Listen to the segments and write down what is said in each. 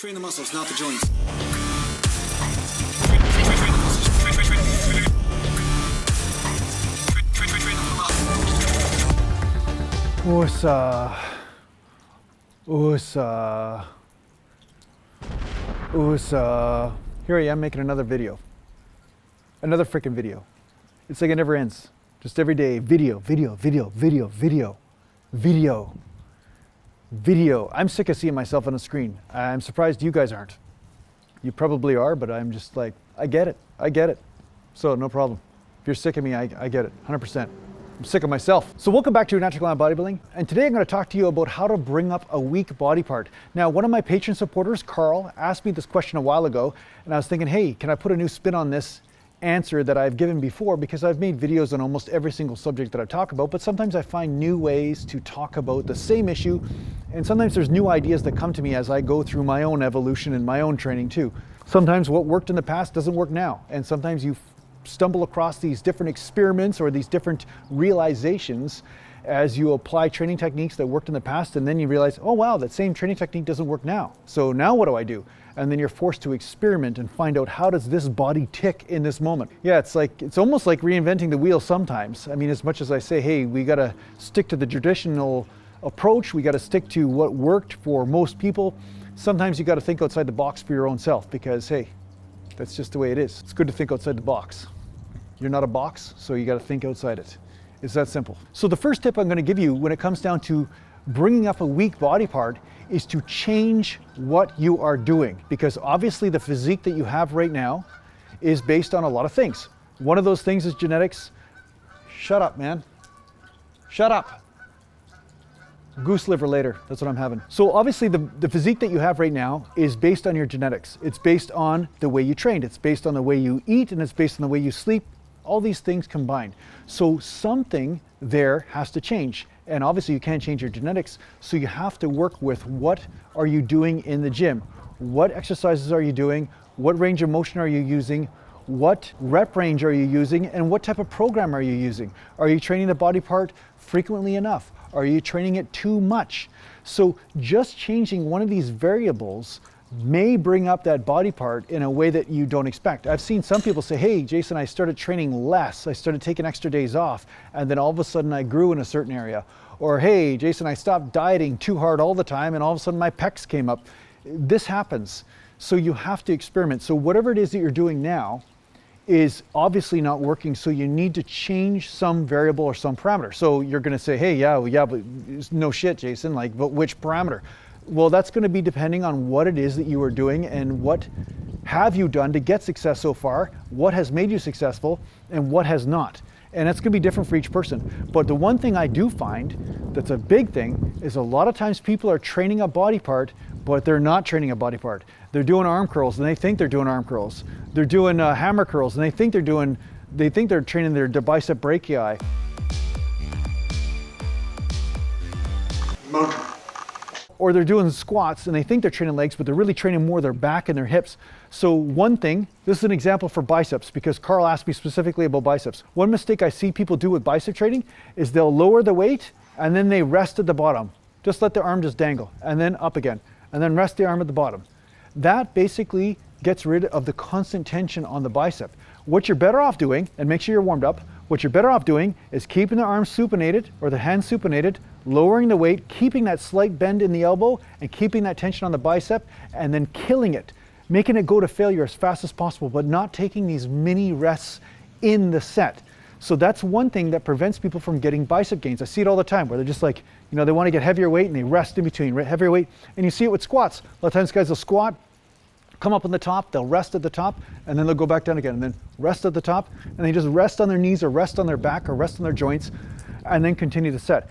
Train the muscles, not the joints. USA. Here I am making another video. Another freaking video. It's like it never ends. Just every day, video. I'm sick of seeing myself on a screen. I'm surprised you guys aren't. You probably are, but I'm just like, I get it. So no problem. If you're sick of me, I get it, 100%. I'm sick of myself. So welcome back to Natural Gallant Bodybuilding. And today I'm going to talk to you about how to bring up a weak body part. Now, one of my patron supporters, Carl, asked me this question a while ago, and I was thinking, hey, can I put a new spin on this answer that I've given before? Because I've made videos on almost every single subject that I talk about, but sometimes I find new ways to talk about the same issue. And sometimes there's new ideas that come to me as I go through my own evolution and my own training too. Sometimes what worked in the past doesn't work now. And sometimes you stumble across these different experiments or these different realizations as you apply training techniques that worked in the past, and then you realize, oh wow, that same training technique doesn't work now. So now what do I do? And then you're forced to experiment and find out, how does this body tick in this moment? Yeah, it's almost like reinventing the wheel sometimes. I mean, as much as I say, hey, we gotta stick to the traditional approach, we gotta stick to what worked for most people, sometimes you gotta think outside the box for your own self, because hey, that's just the way it is. It's good to think outside the box. You're not a box, so you gotta think outside it. It's that simple. So the first tip I'm gonna give you when it comes down to bringing up a weak body part is to change what you are doing. Because obviously the physique that you have right now is based on a lot of things. One of those things is genetics. Shut up, man. Shut up. Goose liver later, that's what I'm having. So obviously the physique that you have right now is based on your genetics. It's based on the way you trained. It's based on the way you eat, and it's based on the way you sleep. All these things combined. So something there has to change. And obviously you can't change your genetics, so you have to work with what are you doing in the gym? What exercises are you doing? What range of motion are you using? What rep range are you using? And what type of program are you using? Are you training the body part frequently enough? Are you training it too much? So just changing one of these variables may bring up that body part in a way that you don't expect. I've seen some people say, hey, Jason, I started training less. I started taking extra days off, and then all of a sudden I grew in a certain area. Or, hey, Jason, I stopped dieting too hard all the time, and all of a sudden my pecs came up. This happens. So you have to experiment. So whatever it is that you're doing now is obviously not working, so you need to change some variable or some parameter. So you're gonna say, hey, but no shit, Jason, like, but which parameter? Well, that's going to be depending on what it is that you are doing and what have you done to get success so far, what has made you successful, and what has not. And that's going to be different for each person. But the one thing I do find that's a big thing is a lot of times people are training a body part, but they're not training a body part. They're doing arm curls and they think they're doing arm curls. They're doing hammer curls and they think they're training their bicep brachii. Or they're doing squats and they think they're training legs, but they're really training more their back and their hips. So one thing, this is an example for biceps, because Carl asked me specifically about biceps. One mistake I see people do with bicep training is they'll lower the weight and then they rest at the bottom. Just let the arm just dangle, and then up again, and then rest the arm at the bottom. That basically gets rid of the constant tension on the bicep. What you're better off doing, and make sure you're warmed up, what you're better off doing is keeping the arms supinated or the hands supinated, lowering the weight, keeping that slight bend in the elbow and keeping that tension on the bicep, and then killing it, making it go to failure as fast as possible, but not taking these mini rests in the set. So that's one thing that prevents people from getting bicep gains. I see it all the time where they're just like, you know, they want to get heavier weight and they rest in between, heavier weight. And you see it with squats. A lot of times guys will squat, come up on the top, they'll rest at the top, and then they'll go back down again, and then rest at the top, and they just rest on their knees or rest on their back or rest on their joints, and then continue to set.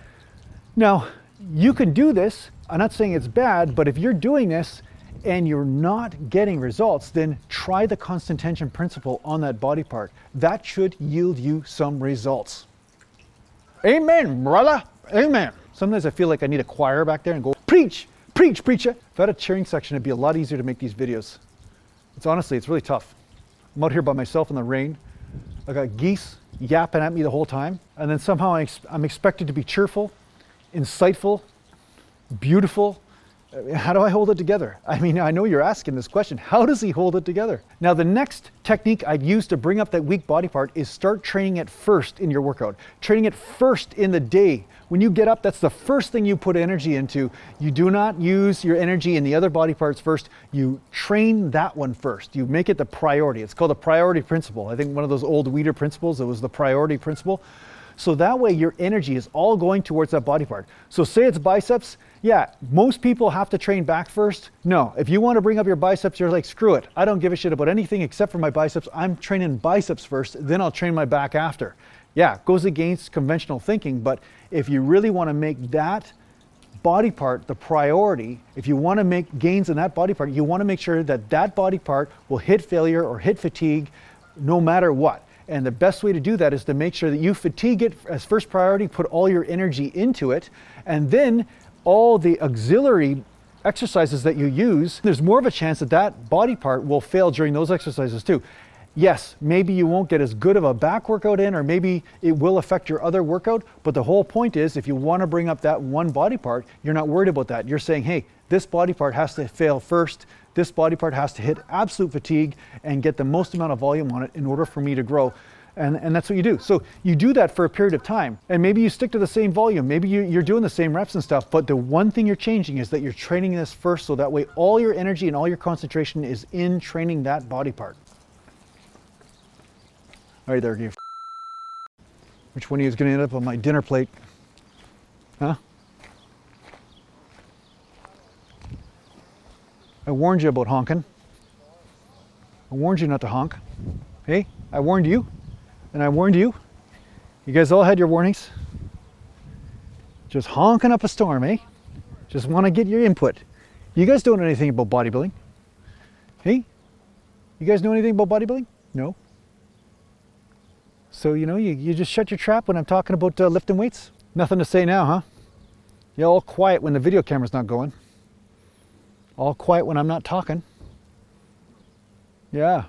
Now, you can do this. I'm not saying it's bad, but if you're doing this and you're not getting results, then try the constant tension principle on that body part. That should yield you some results. Amen, brother. Amen. Sometimes I feel like I need a choir back there and go, preach, preach, preacher. If I had a cheering section, it'd be a lot easier to make these videos. It's really tough. I'm out here by myself in the rain. I got geese yapping at me the whole time. And then somehow I'm expected to be cheerful, insightful, beautiful, How do I hold it together? I mean, I know you're asking this question. How does he hold it together? Now, the next technique I'd use to bring up that weak body part is start training it first in your workout. Training it first in the day. When you get up, that's the first thing you put energy into. You do not use your energy in the other body parts first. You train that one first. You make it the priority. It's called the priority principle. I think one of those old Weeder principles, it was the priority principle. So that way your energy is all going towards that body part. So say it's biceps. Yeah, most people have to train back first. No, if you want to bring up your biceps, you're like, screw it. I don't give a shit about anything except for my biceps. I'm training biceps first, then I'll train my back after. Yeah, it goes against conventional thinking, but if you really want to make that body part the priority, if you want to make gains in that body part, you want to make sure that that body part will hit failure or hit fatigue no matter what. And the best way to do that is to make sure that you fatigue it as first priority, put all your energy into it, and then all the auxiliary exercises that you use, there's more of a chance that that body part will fail during those exercises too. Yes, maybe you won't get as good of a back workout in, or maybe it will affect your other workout, but the whole point is if you want to bring up that one body part, you're not worried about that. You're saying, hey, this body part has to fail first. This body part has to hit absolute fatigue and get the most amount of volume on it in order for me to grow. And that's what you do. So you do that for a period of time, and maybe you stick to the same volume. Maybe you're doing the same reps and stuff, but the one thing you're changing is that you're training this first, so that way all your energy and all your concentration is in training that body part. All right, there you go. Which one of you is going to end up on my dinner plate? Huh? I warned you about honking. I warned you not to honk. Hey, I warned you, and I warned you. You guys all had your warnings. Just honking up a storm, eh? Just want to get your input. You guys don't know anything about bodybuilding. Hey? You guys know anything about bodybuilding? No? So, you know, you just shut your trap when I'm talking about lifting weights? Nothing to say now, huh? You're all quiet when the video camera's not going. All quiet when I'm not talking. Yeah.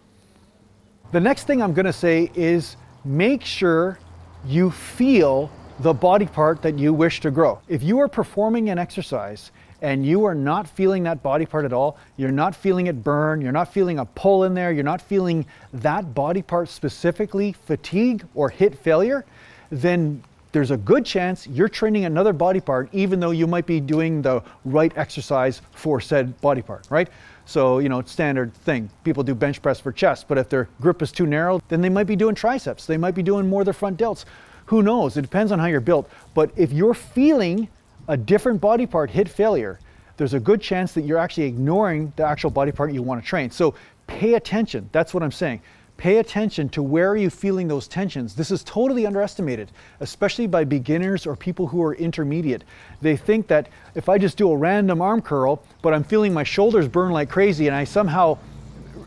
The next thing I'm going to say is make sure you feel the body part that you wish to grow. If you are performing an exercise and you are not feeling that body part at all, you're not feeling it burn, you're not feeling a pull in there, you're not feeling that body part specifically fatigue or hit failure, then there's a good chance you're training another body part even though you might be doing the right exercise for said body part, right? So, you know, it's standard thing. People do bench press for chest, but if their grip is too narrow, then they might be doing triceps. They might be doing more of their front delts. Who knows? It depends on how you're built. But if you're feeling a different body part hit failure, there's a good chance that you're actually ignoring the actual body part you want to train. So pay attention. That's what I'm saying. Pay attention to where are you feeling those tensions. This is totally underestimated, especially by beginners or people who are intermediate. They think that if I just do a random arm curl, but I'm feeling my shoulders burn like crazy and I somehow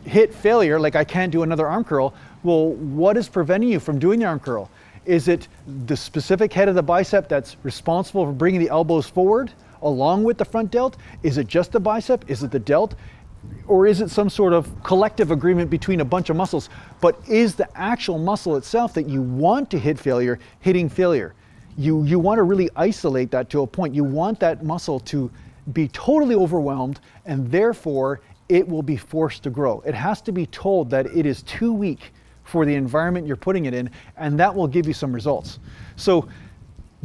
hit failure, like I can't do another arm curl, well, what is preventing you from doing the arm curl? Is it the specific head of the bicep that's responsible for bringing the elbows forward along with the front delt? Is it just the bicep? Is it the delt? Or is it some sort of collective agreement between a bunch of muscles? But is the actual muscle itself that you want to hit failure, hitting failure? You want to really isolate that to a point. You want that muscle to be totally overwhelmed, and therefore it will be forced to grow. It has to be told that it is too weak for the environment you're putting it in, and that will give you some results. So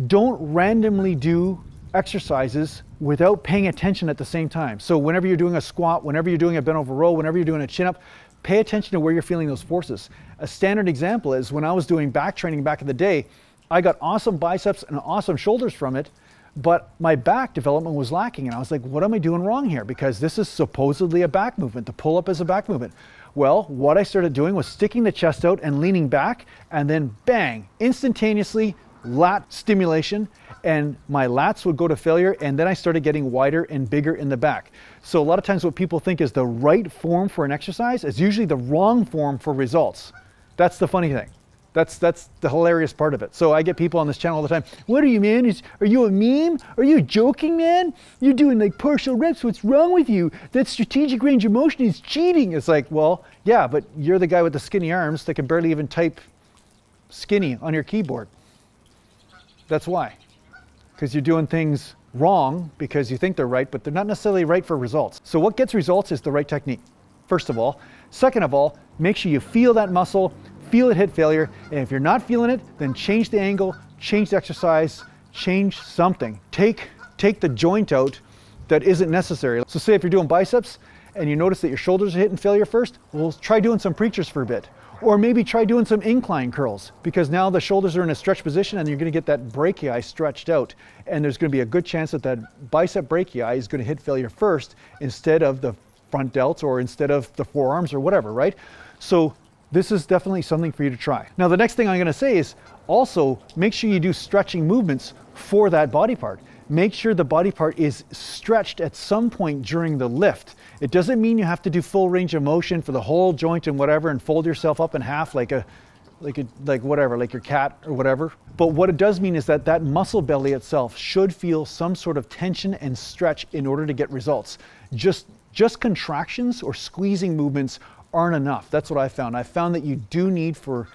don't randomly do exercises without paying attention at the same time. So whenever you're doing a squat, whenever you're doing a bent over row, whenever you're doing a chin up, pay attention to where you're feeling those forces. A standard example is when I was doing back training back in the day, I got awesome biceps and awesome shoulders from it, but my back development was lacking. And I was like, what am I doing wrong here? Because this is supposedly a back movement. The pull up is a back movement. Well, what I started doing was sticking the chest out and leaning back, and then bang, instantaneously lat stimulation, and my lats would go to failure, and then I started getting wider and bigger in the back. So a lot of times what people think is the right form for an exercise is usually the wrong form for results. That's the funny thing. That's the hilarious part of it. So I get people on this channel all the time, what are you, man? Are you a meme? Are you joking, man? You're doing like partial reps, what's wrong with you? That strategic range of motion is cheating. It's like, well, yeah, but you're the guy with the skinny arms that can barely even type skinny on your keyboard. That's why. Because you're doing things wrong because you think they're right, but they're not necessarily right for results. So what gets results is the right technique, first of all. Second of all, make sure you feel that muscle, feel it hit failure, and if you're not feeling it, then change the angle, change the exercise, change something. Take the joint out that isn't necessary. So say if you're doing biceps and you notice that your shoulders are hitting failure first, well, try doing some preachers for a bit. Or maybe try doing some incline curls, because now the shoulders are in a stretch position and you're going to get that brachii stretched out. And there's going to be a good chance that that bicep brachii is going to hit failure first instead of the front delts or instead of the forearms or whatever, right? So this is definitely something for you to try. Now, the next thing I'm going to say is also make sure you do stretching movements for that body part. Make sure the body part is stretched at some point during the lift. It doesn't mean you have to do full range of motion for the whole joint and whatever and fold yourself up in half like your cat or whatever. But what it does mean is that that muscle belly itself should feel some sort of tension and stretch in order to get results. Just contractions or squeezing movements aren't enough. That's what I found. I found that you do need, for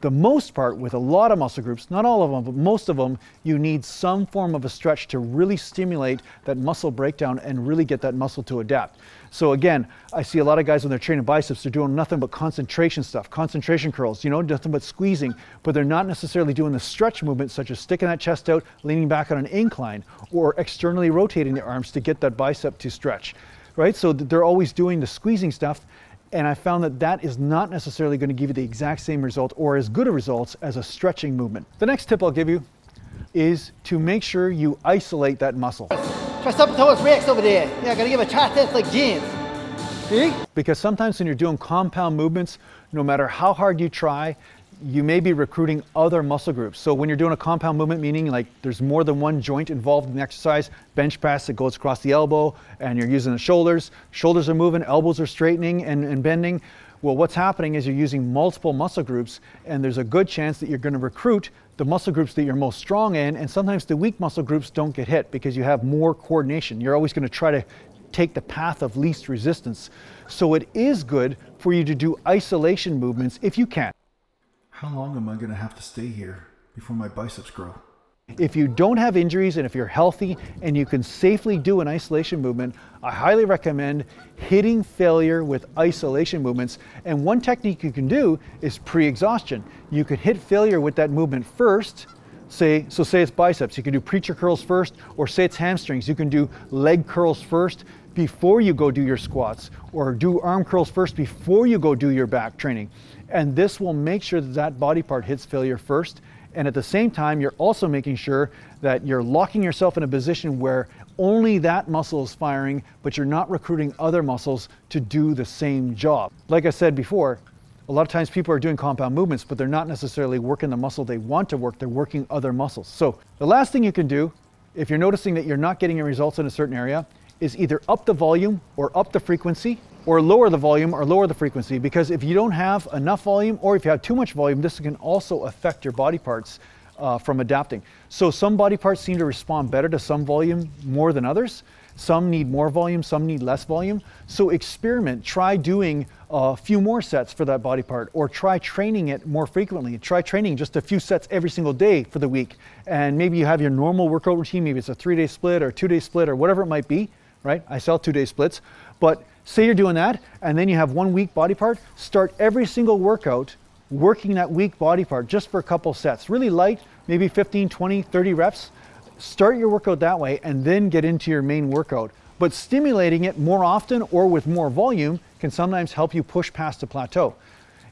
the most part, with a lot of muscle groups, not all of them, but most of them, you need some form of a stretch to really stimulate that muscle breakdown and really get that muscle to adapt. So again, I see a lot of guys when they're training biceps, they're doing nothing but concentration stuff, concentration curls, nothing but squeezing, but they're not necessarily doing the stretch movements such as sticking that chest out, leaning back on an incline, or externally rotating the arms to get that bicep to stretch, right? So they're always doing the squeezing stuff. And I found that that is not necessarily going to give you the exact same result or as good a results as a stretching movement. The next tip I'll give you is to make sure you isolate that muscle. Try something towards Rex over there. Yeah, gotta give a try test like James. See? Because sometimes when you're doing compound movements, no matter how hard you try, you may be recruiting other muscle groups. So when you're doing a compound movement, meaning like there's more than one joint involved in the exercise, bench press that goes across the elbow and you're using the shoulders are moving, elbows are straightening and bending. Well, what's happening is you're using multiple muscle groups, and there's a good chance that you're going to recruit the muscle groups that you're most strong in, and sometimes the weak muscle groups don't get hit because you have more coordination. You're always going to try to take the path of least resistance. So it is good for you to do isolation movements if you can. How long am I going to have to stay here before my biceps grow? If you don't have injuries and if you're healthy and you can safely do an isolation movement, I highly recommend hitting failure with isolation movements. And one technique you can do is pre-exhaustion. You could hit failure with that movement first. Say it's biceps, you can do preacher curls first, or say it's hamstrings, you can do leg curls first before you go do your squats, or do arm curls first before you go do your back training. And this will make sure that that body part hits failure first. And at the same time, you're also making sure that you're locking yourself in a position where only that muscle is firing, but you're not recruiting other muscles to do the same job. Like I said before, a lot of times people are doing compound movements, but they're not necessarily working the muscle they want to work, they're working other muscles. So the last thing you can do, if you're noticing that you're not getting your results in a certain area, is either up the volume or up the frequency, or lower the volume or lower the frequency, because if you don't have enough volume, or if you have too much volume, this can also affect your body parts from adapting. So some body parts seem to respond better to some volume more than others. Some need more volume, some need less volume. So experiment, try doing a few more sets for that body part, or try training it more frequently. Try training just a few sets every single day for the week. And maybe you have your normal workout routine, maybe it's a 3-day split or 2-day split or whatever it might be, right? I sell 2-day splits, but say you're doing that, and then you have one weak body part, start every single workout working that weak body part just for a couple sets. Really light, maybe 15, 20, 30 reps. Start your workout that way and then get into your main workout. But stimulating it more often or with more volume can sometimes help you push past a plateau.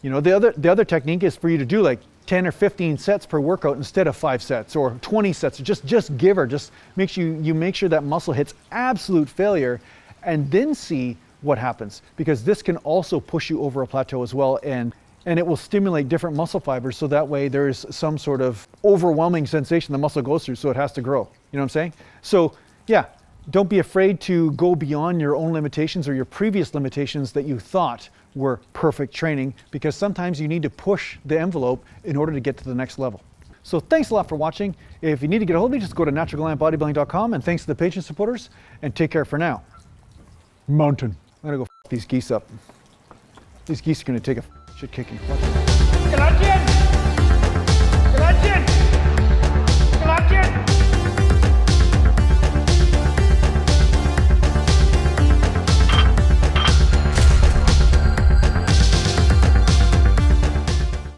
The other technique is for you to do like 10 or 15 sets per workout instead of 5 sets or 20 sets. Just give her, just make sure you make sure that muscle hits absolute failure, and then see what happens, because this can also push you over a plateau as well, and it will stimulate different muscle fibers, so that way there is some sort of overwhelming sensation the muscle goes through, so it has to grow. You know what I'm saying? So yeah, don't be afraid to go beyond your own limitations or your previous limitations that you thought were perfect training, because sometimes you need to push the envelope in order to get to the next level. So thanks a lot for watching. If you need to get a hold of me, just go to naturalgallantbodybuilding.com, and thanks to the Patreon supporters, and take care for now. Mountain. I'm gonna go f these geese up. These geese are gonna take a shit kicking. Gallant!